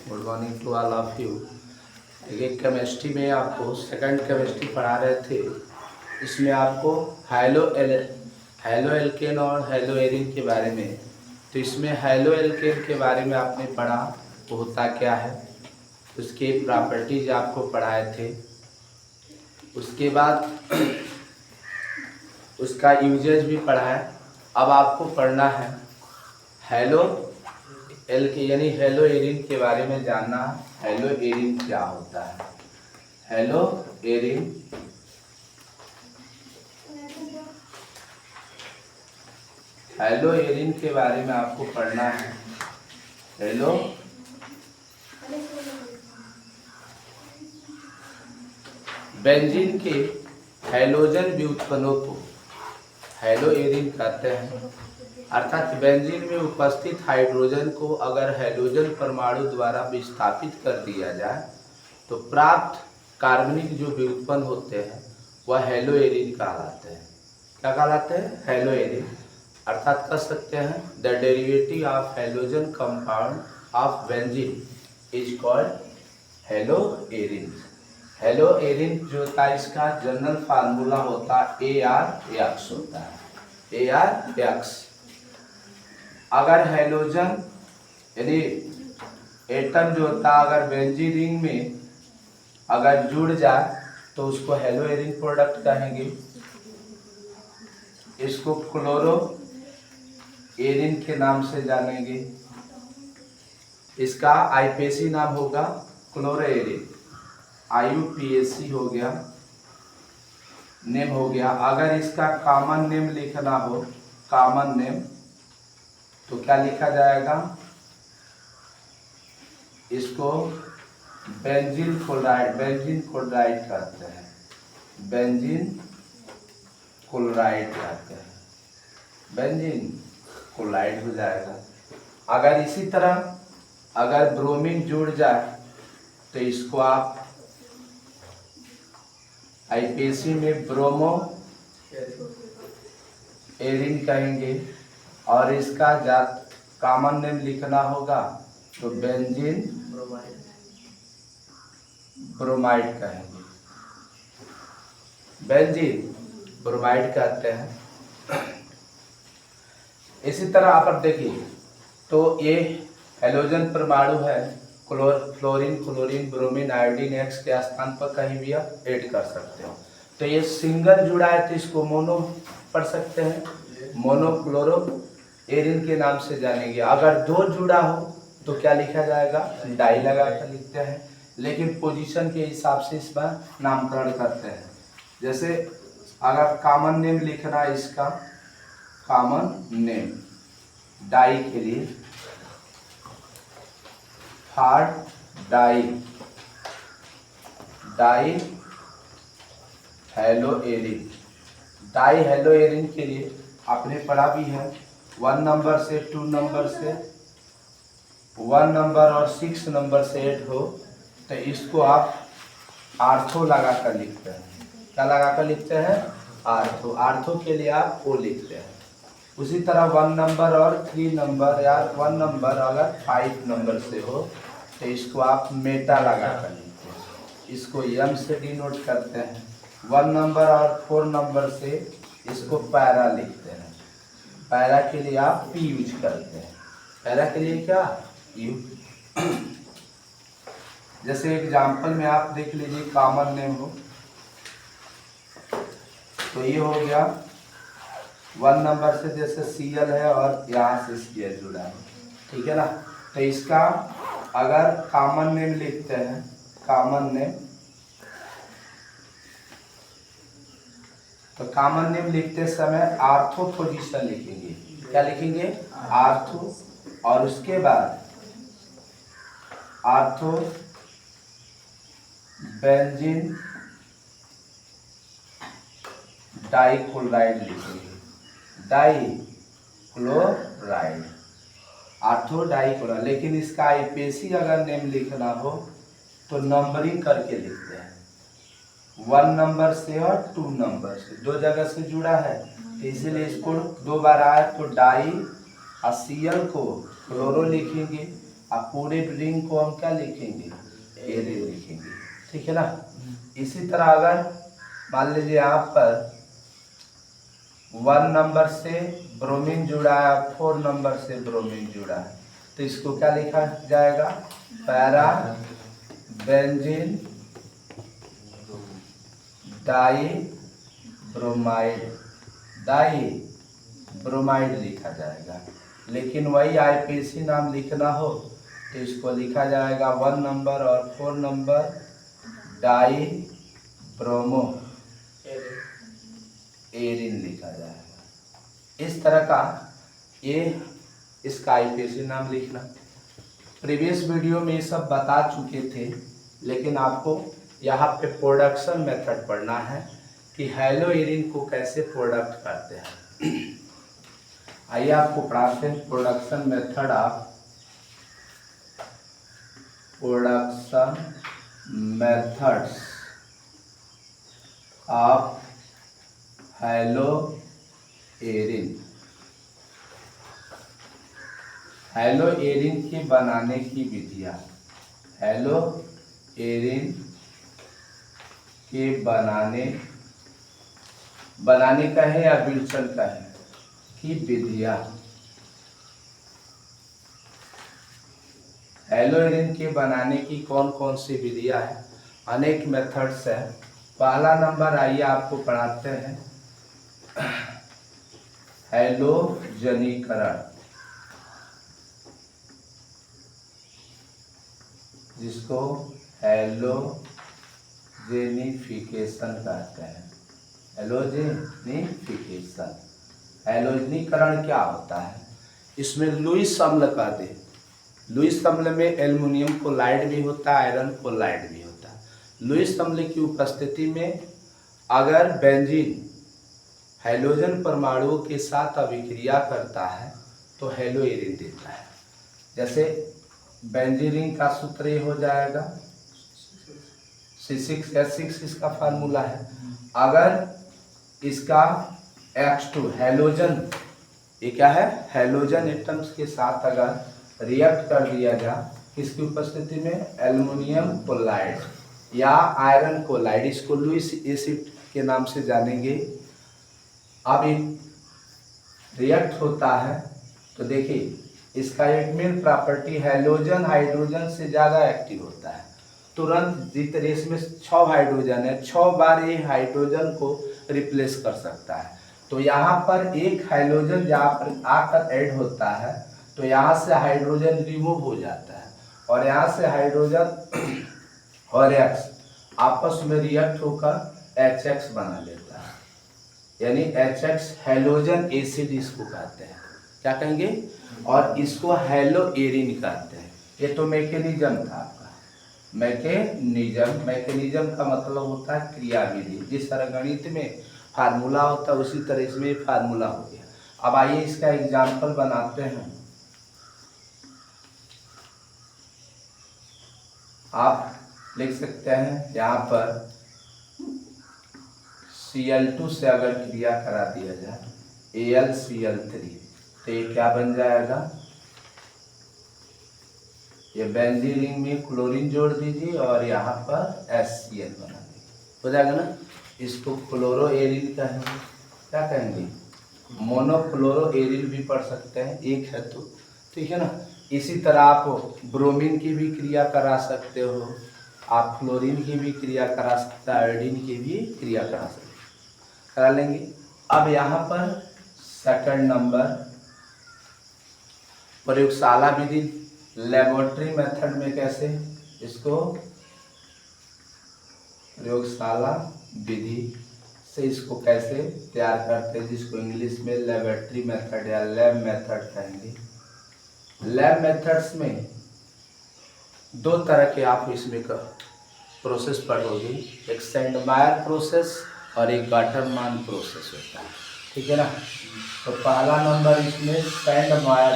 Good morning to all of you. देखिए chemistry में आपको सेकंड केमिस्ट्री पढ़ा रहे थे, इसमें आपको हैलो एल्केन और हैलो एरिन के बारे में। तो इसमें हैलो एल्केन के बारे में आपने पढ़ा, वो होता क्या है, उसके प्रॉपर्टीज आपको पढ़ाए थे। उसके बाद उसका यूजेज भी पढ़ा है। अब आपको पढ़ना है हैलो एल्केन यानी हैलो एरिन के बारे में जानना है। हैलो एरिन क्या होता है? हैलो एरिन हैलो एरिन के बारे में आपको पढ़ना है। हैलो बेंजीन के हैलोजन व्युत्पन्नों को हैलो एरिन कहते हैं। अर्थात बेंजीन में उपस्थित हाइड्रोजन को अगर हैलोजन परमाणु द्वारा विस्थापित कर दिया जाए तो प्राप्त कार्बनिक जो व्युत्पन्न होते हैं वह हैलो एरिन कहलाते हैं। क्या कहलाते हैं? Halo arene. अर्थात कह सकते हैं the derivative of halogen compound of benzene is called halo arene. Halo arene जो होता है इसका जनरल फार्मूला होता है ArX होता है। ArX अगर हैलोजन यानी एटम जो होता है अगर बेंजीन रिंग में अगर जुड़ जाए तो उसको हैलो एरिन प्रोडक्ट कहेंगे। इसको क्लोरो एरिन के नाम से जानेंगे। इसका आईपीएसी नाम होगा क्लोरो एरिन, IUPAC हो गया, नेम हो गया। अगर इसका कॉमन नेम लिखना हो, कॉमन नेम, तो क्या लिखा जाएगा? इसको बेंजीन क्लोराइड कहते हैं। बेंजीन क्लोराइड कहते हैं। बेंजीन क्लोराइड हो जाएगा। अगर इसी तरह अगर ब्रोमीन जुड़ जाए तो इसको आप आईपीएसी में ब्रोमो एरिन कहेंगे। और इसका कॉमन नेम लिखना होगा तो बेंजीन ब्रोमाइड कहेंगे। बेंजीन ब्रोमाइड कहते हैं। इसी तरह आप अब देखिए तो ये हैलोजन परमाणु है, fluorine, chlorine, bromine, iodine X के स्थान पर कहीं भी आप ऐड कर सकते हो। तो ये सिंगल जुड़ा है तो इसको मोनो पढ़ सकते हैं, मोनोक्लोरो एरिन के नाम से जानेंगे। अगर दो जुड़ा हो तो क्या लिखा जाएगा? डाई लगा कर लिखते हैं, लेकिन पोजीशन के हिसाब से इसमें नामकरण करते हैं। जैसे अगर कॉमन नेम लिखना है, इसका कॉमन नेम डाई के लिए di halo arene. Di halo arene के लिए आपने पढ़ा भी है 1 नंबर से 2 नंबर से 1 नंबर और 6 नंबर से ऐड हो तो इसको आप आर्थो लगा कर लिखते हैं। क्या लगा कर लिखते हैं? आर्थो। आर्थो के लिए आप O लिखते हैं। उसी तरह 1 नंबर और 3 नंबर या 1 नंबर अगर 5 नंबर से हो तो इसको आप मेटा लगा कर लिखते हैं। इसको M से डिनोट करते हैं। 1 नंबर और 4 नंबर से इसको पैरा लिखते हैं। पैरा के लिए आप P यूज करते हैं। पैरा के लिए क्या? U। जैसे एग्जाम्पल में आप देख लीजिए, कॉमन नेम हो तो ये हो गया 1 नंबर से, जैसे Cl है और यहाँ से Cl जुड़ा है, ठीक है ना। तो इसका अगर कॉमन नेम लिखते हैं, कॉमन नेम, तो कॉमन नेम लिखते समय आर्थो पोजीशन लिखेंगे। क्या लिखेंगे? आर्थो। और उसके बाद आर्थो बेंजीन डाइक्लोराइड लिखेंगे। Dichloride, ortho dichloride. लेकिन इसका आईपीएसी अगर नेम लिखना हो तो नंबरिंग करके लिखते हैं। 1 नंबर से और 2 नंबर से, 2 जगह से जुड़ा है तो इसीलिए इसको 2 बार आया तो डाई और Cl को क्लोरो लिखेंगे। अब पूरे रिंग को हम क्या लिखेंगे, एरिन लिखेंगे, ठीक है ना। इसी तरह अगर मान लीजिए यहाँ पर 1 नंबर से ब्रोमीन जुड़ा है, 4 नंबर से ब्रोमीन जुड़ा है, तो इसको क्या लिखा जाएगा, पैरा बेंजीन डाई ब्रोमाइड लिखा जाएगा। लेकिन वही आईपीसी नाम लिखना हो तो इसको लिखा जाएगा 1 नंबर और 4 नंबर डाई ब्रोमो एरिन लिखा जाएगा। इस तरह का ये इसका आईपीसी नाम लिखना। प्रीवियस वीडियो में ये सब बता चुके थे, लेकिन आपको यहाँ पे प्रोडक्शन मेथड पढ़ना है कि हैलो एरिन को कैसे प्रोडक्ट करते हैं। आइए आपको पढ़ाते हैं production method of production methods of halo arene. Halo arene के बनाने की विधियाँ। हैलो एरिन के बनाने का है या विल्सन का है की विधियाँ। हैलो एरिन के बनाने की कौन कौन सी विधियाँ हैं, अनेक मेथड्स हैं। पहला नंबर आइए आपको पढ़ाते हैं हैलोजनीकरण, जिसको हैलोजेनिफिकेशन कहते हैं। हैलोजेनिफिकेशन, हैलोजनीकरण क्या होता है, इसमें लुईस अम्ल कहते हैं। लुईस अम्ल में एल्युमिनियम क्लोराइड भी होता है, आयरन क्लोराइड भी होता है। लुईस अम्ल की उपस्थिति में अगर बेंजीन हैलोजन परमाणुओं के साथ अभिक्रिया करता है तो हैलो एरिन देता है। जैसे बेंजीन का सूत्र ये हो जाएगा C6H6 इसका फार्मूला है। अगर इसका X2 हैलोजन, ये क्या है, हैलोजन एटम्स के साथ अगर रिएक्ट कर दिया जाए किसकी उपस्थिति में, एल्युमिनियम क्लोराइड या आयरन क्लोराइड, इसको लुईस एसिड के नाम से जानेंगे। अब रिएक्ट होता है तो देखिए इसका एक मेन प्रॉपर्टी हैलोजन हाइड्रोजन से ज़्यादा एक्टिव होता है। तुरंत जितने इसमें 6 हाइड्रोजन है, 6 बार ये हाइड्रोजन को रिप्लेस कर सकता है। तो यहाँ पर एक हाइड्रोजन जहाँ पर आकर ऐड होता है तो यहाँ से हाइड्रोजन रिमूव हो जाता है और यहाँ से हाइड्रोजन और X आपस में रिएक्ट होकर HX बना लेता है, यानी HX हैलोजन एसिड इसको कहते हैं। क्या कहेंगे, और इसको हैलो एरिन कहते हैं। ये तो मैकेनिज्म था आपका, मैकेनिज्म का मतलब होता है क्रियाविधि। जिस तरह गणित में फार्मूला होता है उसी तरह इसमें फार्मूला हो गया। अब आइए इसका एग्जाम्पल बनाते हैं। आप लिख सकते हैं यहाँ पर Cl2 से अगर क्रिया करा दिया जाए AlCl3 तो ये क्या बन जाएगा, ये बेंजीन रिंग में क्लोरीन जोड़ दीजिए और यहाँ पर HCl बना दीजिए, हो जाएगा ना। इसको क्लोरो एरिन कहेंगे। क्या कहेंगे, मोनोक्लोरो एरिन भी पढ़ सकते हैं, एक है तो, ठीक है ना। इसी तरह आप ब्रोमीन की भी क्रिया करा सकते हो, आप फ्लोरीन की भी क्रिया करा सकते हैं, आयोडीन की भी क्रिया करा लेंगे। अब यहाँ पर सेकंड नंबर प्रयोगशाला विधि, लेबोरेटरी मेथड में कैसे इसको प्रयोगशाला विधि से इसको कैसे तैयार करते हैं, जिसको इंग्लिश में लेबोरेटरी मेथड या लैब मेथड कहेंगे। लैब मेथड्स में 2 तरह के आप इसमें प्रोसेस पढ़ोगे, एक सेंडमायर प्रोसेस और एक गाटरमान प्रोसेस होता है, ठीक है ना। तो पहला नंबर इसमें सेंडमायर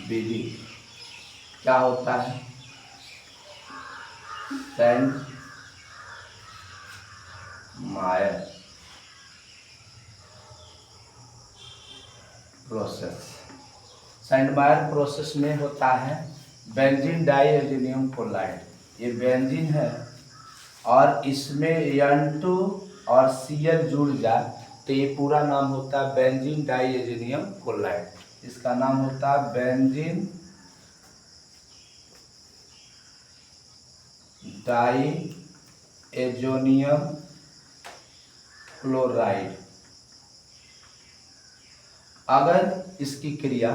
विधि क्या होता है, सेंडमायर प्रोसेस। सैंडमायर प्रोसेस में होता है बेंजीन डाइएजेनियम क्लोराइड, ये बेंजीन है और इसमें N2 और Cl जुड़ जाए तो ये पूरा नाम होता है बेंजीन डाइएजेनियम क्लोराइड। इसका नाम होता है बेंजीन डाइएजेनियम क्लोराइड। अगर इसकी क्रिया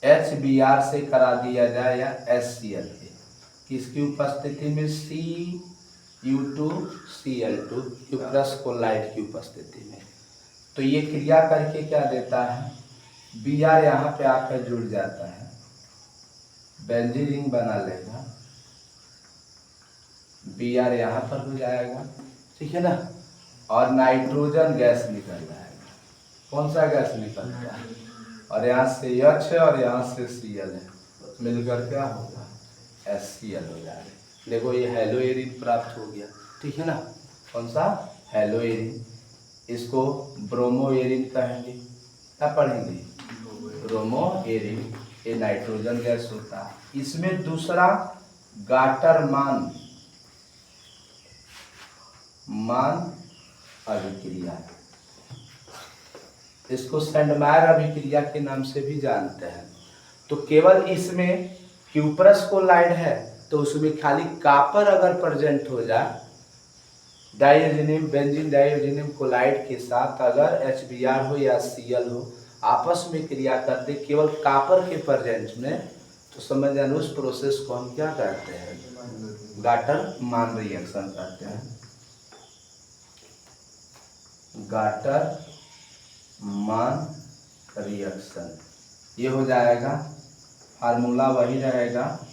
HBr से करा दिया जाए या HCl से, किसकी उपस्थिति में Cu2Cl2 क्यूप्रस क्लोराइड की उपस्थिति में, तो ये क्रिया करके क्या देता है, Br यहाँ पे आकर जुड़ जाता है, बेंजीन रिंग बना लेगा, Br यहाँ पर हो जाएगा, ठीक है ना, और नाइट्रोजन गैस निकल जाएगा। कौन सा गैस निकलता है, और यहाँ से H है और यहाँ से Cl है, मिलकर क्या होगा, HCl हो जाएगा। देखो ये हेलोएरिन प्राप्त हो गया, ठीक है ना, कौन सा, हेलोएरिन। इसको ब्रोमोएरिन कहेंगे, क्या पढ़ेंगे, ब्रोमोएरिन। ये नाइट्रोजन गैस होता है। इसमें दूसरा गाटरमान अभिक्रिया, इसको सैंडमायर अभिक्रिया के नाम से भी जानते हैं। तो केवल इसमें क्यूप्रस क्लोराइड है तो उसमें खाली कॉपर अगर प्रेजेंट हो जाए, डाइएजेनियम बेंजीन डाइएजेनियम क्लोराइड के साथ अगर HBr हो या Cl हो, आपस में क्रिया करते केवल कॉपर के प्रेजेंट में, तो समझ जाना उस प्रोसेस को हम क्या कहते हैं, गाटरमान रिएक्शन कहते हैं। गाटरमान रिएक्शन ये हो जाएगा, फार्मूला वही रहेगा,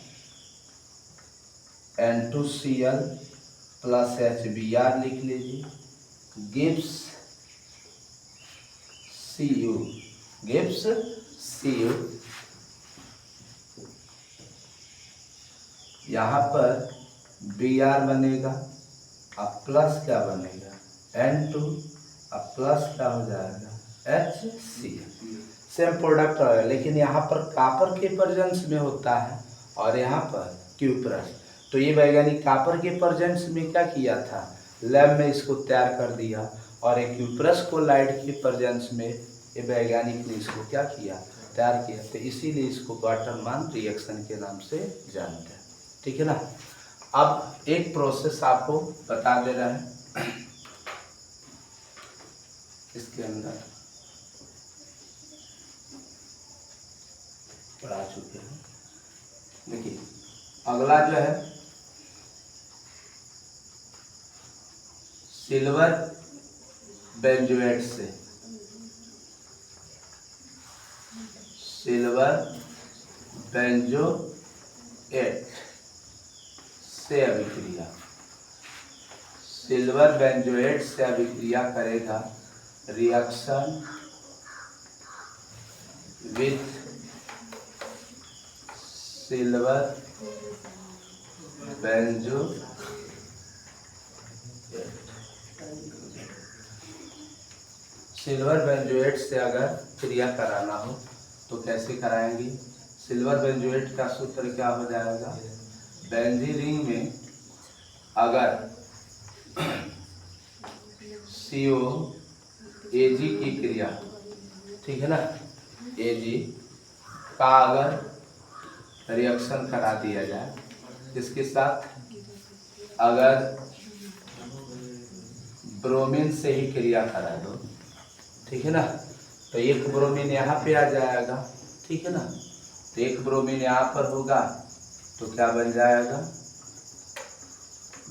N2Cl प्लस HBr लिख लीजिए, गिव्स Cu। यहाँ पर Br बनेगा, अब प्लस क्या बनेगा, N2, अब प्लस क्या हो जाएगा, HCl। सेम प्रोडक्ट है, लेकिन यहाँ पर कॉपर के प्रेजेंस में होता है और यहाँ पर क्यूप्रस। तो ये वैज्ञानिक कॉपर के प्रेजेंस में क्या किया था, लैब में इसको तैयार कर दिया, और एक क्यूप्रस क्लोराइड के प्रेजेंस में ये वैज्ञानिक ने इसको क्या किया, तैयार किया। तो इसीलिए इसको गाटरमान रिएक्शन के नाम से जानते हैं, ठीक है ना। अब एक प्रोसेस आपको बता दे रहा है, इसके अंदर पढ़ा चुके हैं। देखिए अगला जो है सिल्वर बेंजोएट से, सिल्वर बेंजोएट से अभिक्रिया, सिल्वर बेंजोएट से अभिक्रिया करेगा, reaction with silver benzoate. Silver benzoate से अगर क्रिया कराना हो तो कैसे कराएंगे, सिल्वर बेंजोएट का सूत्र क्या हो जाएगा, बेंजीन रिंग में अगर COAg की क्रिया, ठीक है ना, Ag का अगर रिएक्शन करा दिया जाए, इसके साथ अगर ब्रोमीन से ही क्रिया करा दो, ठीक है ना, तो एक ब्रोमीन यहाँ पे आ जाएगा, ठीक है ना, तो एक ब्रोमीन यहाँ पर होगा तो क्या बन जाएगा,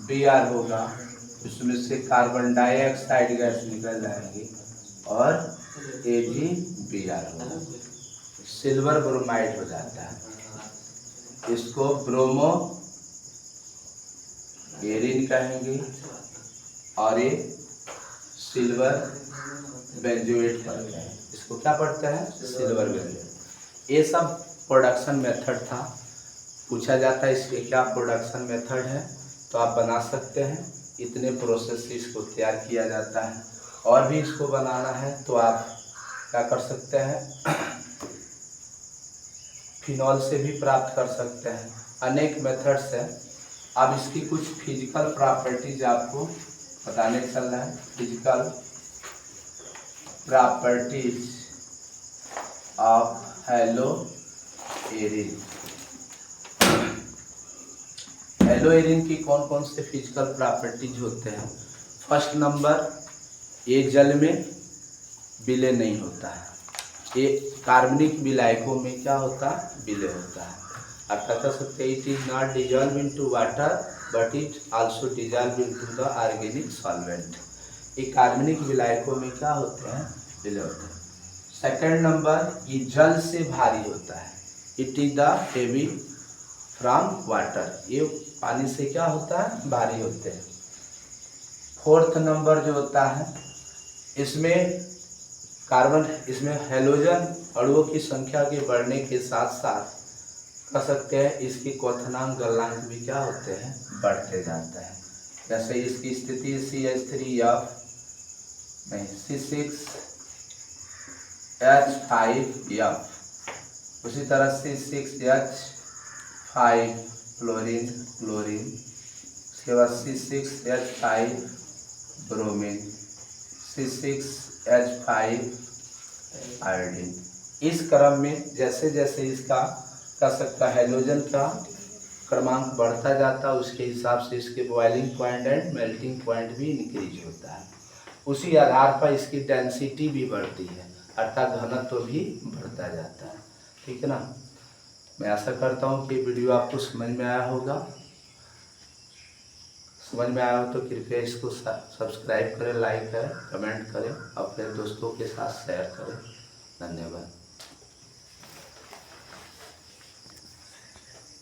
Br होगा, उसमें से कार्बन डाइऑक्साइड गैस निकल जाएंगी और AgBr होगा, सिल्वर ब्रोमाइड हो जाता है। इसको ब्रोमो एरिन कहेंगे और ये सिल्वर बेंजोएट पढ़ते हैं, इसको क्या पढ़ते हैं, सिल्वर बेंजोएट। ये सब प्रोडक्शन मेथड था, पूछा जाता है इसके क्या प्रोडक्शन मेथड है, तो आप बना सकते हैं। इतने प्रोसेस से इसको तैयार किया जाता है, और भी इसको बनाना है तो आप क्या कर सकते हैं, फिनॉल से भी प्राप्त कर सकते हैं। अनेक मेथड्स हैं। अब इसकी कुछ फिजिकल प्रॉपर्टीज आपको बताने चल रहा है। Physical properties of hello Erin. Hello Erin की कौन कौन से फिजिकल प्रॉपर्टीज होते हैं। फर्स्ट नंबर, ये जल में विलय नहीं होता है। ये कार्बनिक विलायकों में क्या होता है, विलय होता है। आप बता सकते हैं it is not dissolve into water but it also dissolve into the organic solvent. ये कार्बनिक विलायकों में क्या होते हैं, विलय होते हैं। सेकंड नंबर, ये जल से भारी होता है। It is the heavy from water. ये पानी से क्या होता है, भारी होते हैं। फोर्थ नंबर जो होता है, इसमें हेलोजन अणुओं की संख्या के बढ़ने के साथ साथ कह सकते हैं इसकी क्वथनांक गलनांक भी क्या होते हैं, बढ़ते जाते हैं। जैसे इसकी स्थिति CH3F नहीं C6H5F, उसी तरह C6H5 क्लोरीन, उसके बाद C6H5 ब्रोमीन, C6H5 आयोडीन। इस क्रम में जैसे जैसे इसका कह सकता है हेलोजन का क्रमांक बढ़ता जाता है, उसके हिसाब से इसके boiling point and melting point भी इंक्रीज होता है। उसी आधार पर इसकी डेंसिटी भी बढ़ती है, अर्थात घनत्व भी बढ़ता जाता है। ठीक है ना। मैं आशा करता हूँ कि वीडियो आपको समझ में आया होगा। समझ में आया हो तो कृपया इसको सब्सक्राइब करें, लाइक करें, कमेंट करें, अपने दोस्तों के साथ शेयर करें। धन्यवाद।